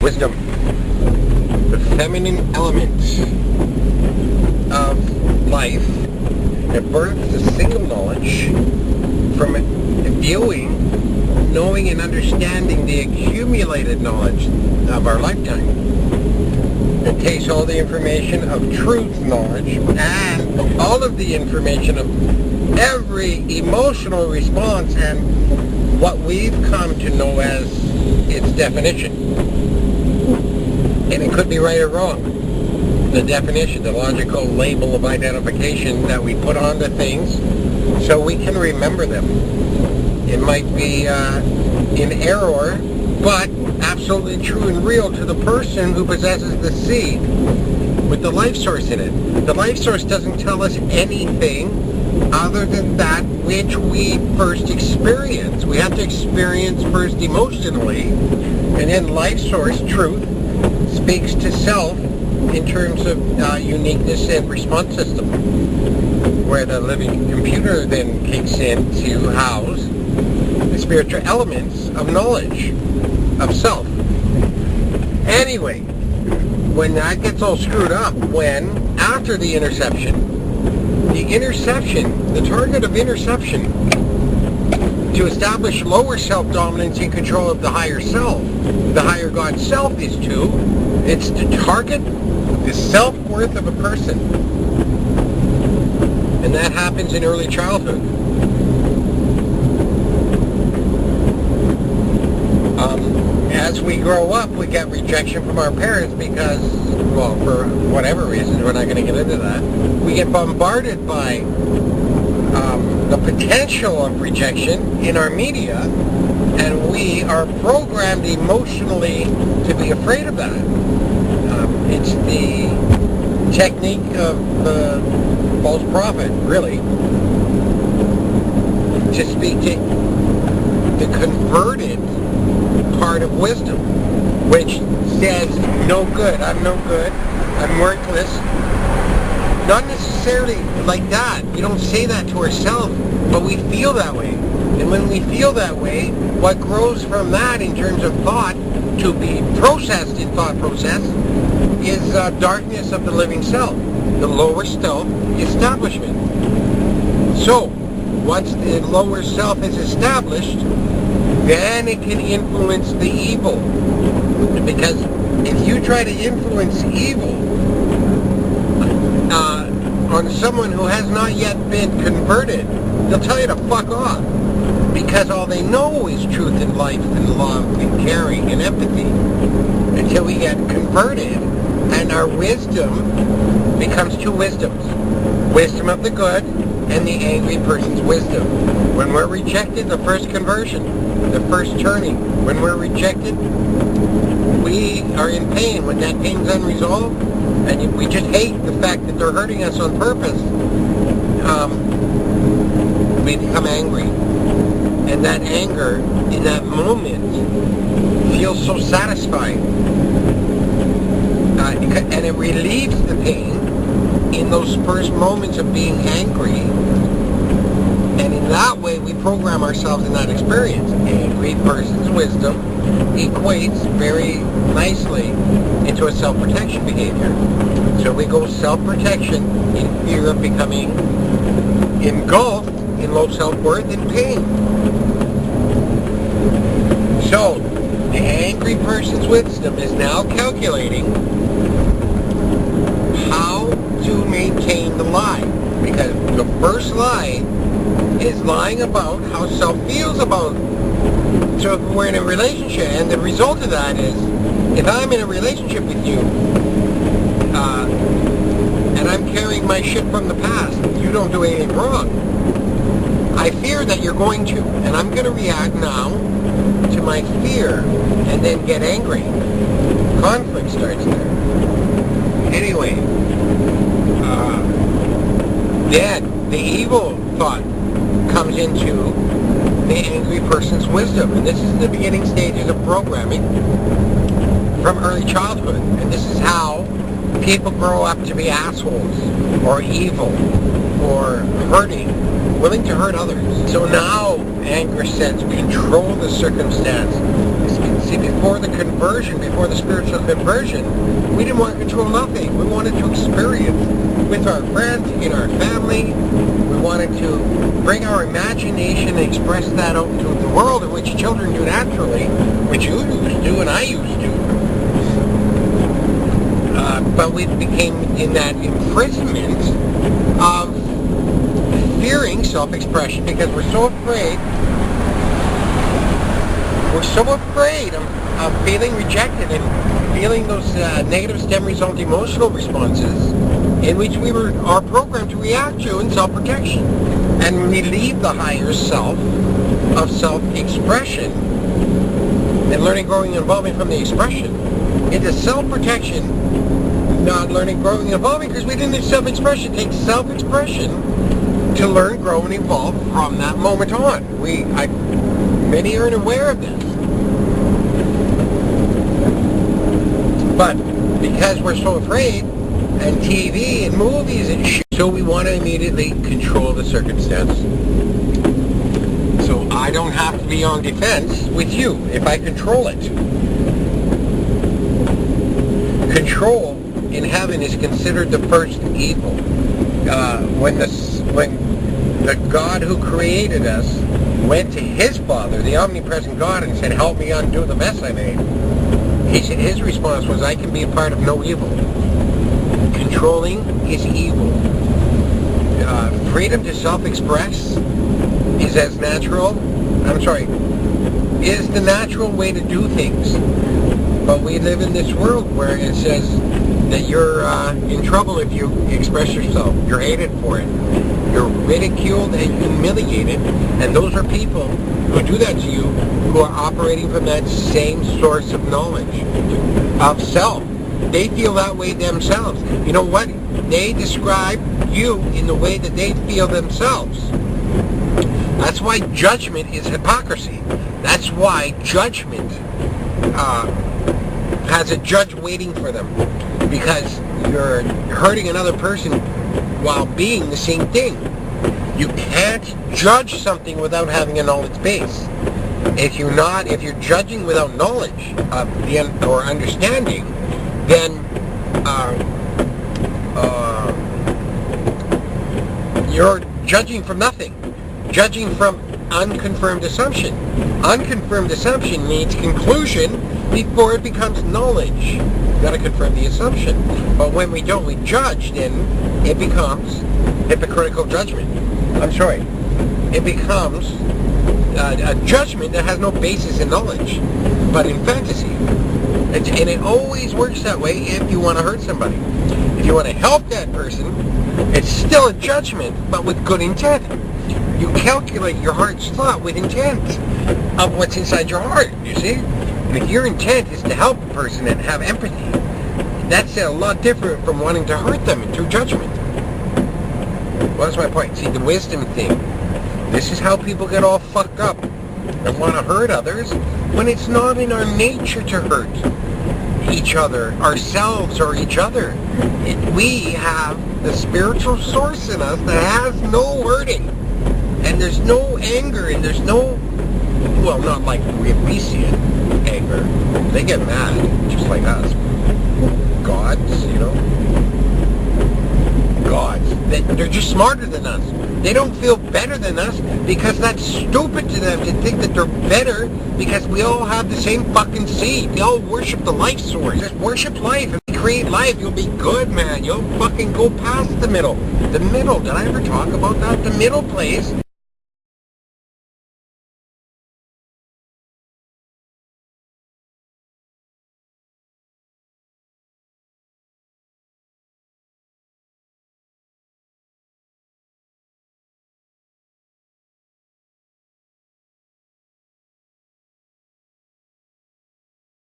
Wisdom, the feminine element of life, that births a single knowledge from viewing, knowing and understanding the accumulated knowledge of our lifetime. It takes all the information of truth knowledge and all of the information of every emotional response and what we've come to know as its definition. And it could be right or wrong. The definition, the logical label of identification that we put onto things so we can remember them. It might be in error, but absolutely true and real to the person who possesses the seed with the life source in it. The life source doesn't tell us anything other than that which we first experience. We have to experience first emotionally, and then life source, truth, speaks to self in terms of uniqueness and response system, where the living computer then kicks in to house the spiritual elements of knowledge, of self. Anyway, when that gets all screwed up, when after the interception, the target of interception to establish lower self-dominance and control of the higher self, the higher God self is it's to target the self-worth of a person. And that happens in early childhood. As we grow up, we get rejection from our parents because, well, for whatever reasons, we're not going to get into that. We get bombarded by the potential of rejection in our media, and we are programmed emotionally to be afraid of that. It's the technique of the false prophet, really, to speak to the converted part of wisdom, which says, no good, I'm worthless. Not necessarily like that. We don't say that to ourselves, but we feel that way. And when we feel that way, what grows from that in terms of thought to be processed in thought process is darkness of the living self, the lower self establishment. So, once the lower self is established, then it can influence the evil. Because if you try to influence evil on someone who has not yet been converted, they'll tell you to fuck off. Because all they know is truth and life and love and caring and empathy. Until we get converted and our wisdom becomes two wisdoms. Wisdom of the good and the angry person's wisdom. When we're rejected, the first conversion, the first turning. When we're rejected, we are in pain. When that pain's unresolved, and we just hate the fact that they're hurting us on purpose, we become angry. And that anger, in that moment, feels so satisfying. And it relieves the pain in those first moments of being angry. And in that way, we program ourselves in that experience. Angry person's wisdom equates very nicely into a self-protection behavior. So we go self-protection in fear of becoming engulfed in low self-worth and pain. So, the angry person's wisdom is now calculating how to maintain the lie. Because the first lie is lying about how self feels about it. So if we're in a relationship, and the result of that is, if I'm in a relationship with you, and I'm carrying my shit from the past, you don't do anything wrong, I fear that you're going to, and I'm going to react now to my fear, and then get angry. Conflict starts there. Anyway, then the evil thought comes into the angry person's wisdom, and this is the beginning stages of programming from early childhood, and this is how people grow up to be assholes, or evil, or hurting, willing to hurt others. So now anger says control the circumstance. This can See, before the conversion, before the spiritual conversion, we didn't want to control nothing. We wanted to experience with our friends, in our family. We wanted to bring our imagination and express that out into the world, in which children do naturally, which you used to and I used to. But we became in that imprisonment of fearing self-expression because we're so afraid. We're so afraid of feeling rejected and feeling those negative stem result emotional responses in which we are programmed to react to in self-protection. And we leave the higher self of self-expression and learning, growing, and evolving from the expression into self-protection, not learning, growing, and evolving because we didn't need self-expression. It takes self-expression to learn, grow, and evolve from that moment on. Many aren't aware of this. But because we're so afraid, and TV and movies and shit, so we want to immediately control the circumstance. So I don't have to be on defense with you if I control it. Control in heaven is considered the first evil. When the God who created us went to his Father, the omnipresent God, and said, help me undo the mess I made, his response was, I can be a part of no evil. Controlling is evil. Freedom to self-express is the natural way to do things. But we live in this world where it says that you're in trouble if you express yourself. You're hated for it. You're ridiculed and humiliated. And those are people who do that to you who are operating from that same source of knowledge, of self. They feel that way themselves. You know what? They describe you in the way that they feel themselves. That's why judgment is hypocrisy. That's why judgment has a judge waiting for them. Because you're hurting another person while being the same thing. You can't judge something without having a knowledge base. If you're judging without knowledge or understanding, then you're judging from nothing. Judging from unconfirmed assumption. Unconfirmed assumption needs conclusion before it becomes knowledge. You've got to confirm the assumption. But when we don't, we judge, then it becomes hypocritical judgment. It becomes a judgment that has no basis in knowledge, but in fantasy. And it always works that way if you want to hurt somebody. If you want to help that person, it's still a judgment, but with good intent. You calculate your heart's thought with intent of what's inside your heart, you see? And if your intent is to help a person and have empathy, that's a lot different from wanting to hurt them through judgment. Well, that's my point. See, the wisdom thing. This is how people get all fucked up and want to hurt others when it's not in our nature to hurt each other, ourselves or each other. We have the spiritual source in us that has no hurting. And there's no anger, and there's no, well, not like we see it, anger. They get mad, just like us. Gods, you know. Gods. They're just smarter than us. They don't feel better than us because that's stupid to them to think that they're better because we all have the same fucking seed. We all worship the life source. Just worship life and create life. You'll be good, man. You'll fucking go past the middle. The middle, did I ever talk about that? The middle place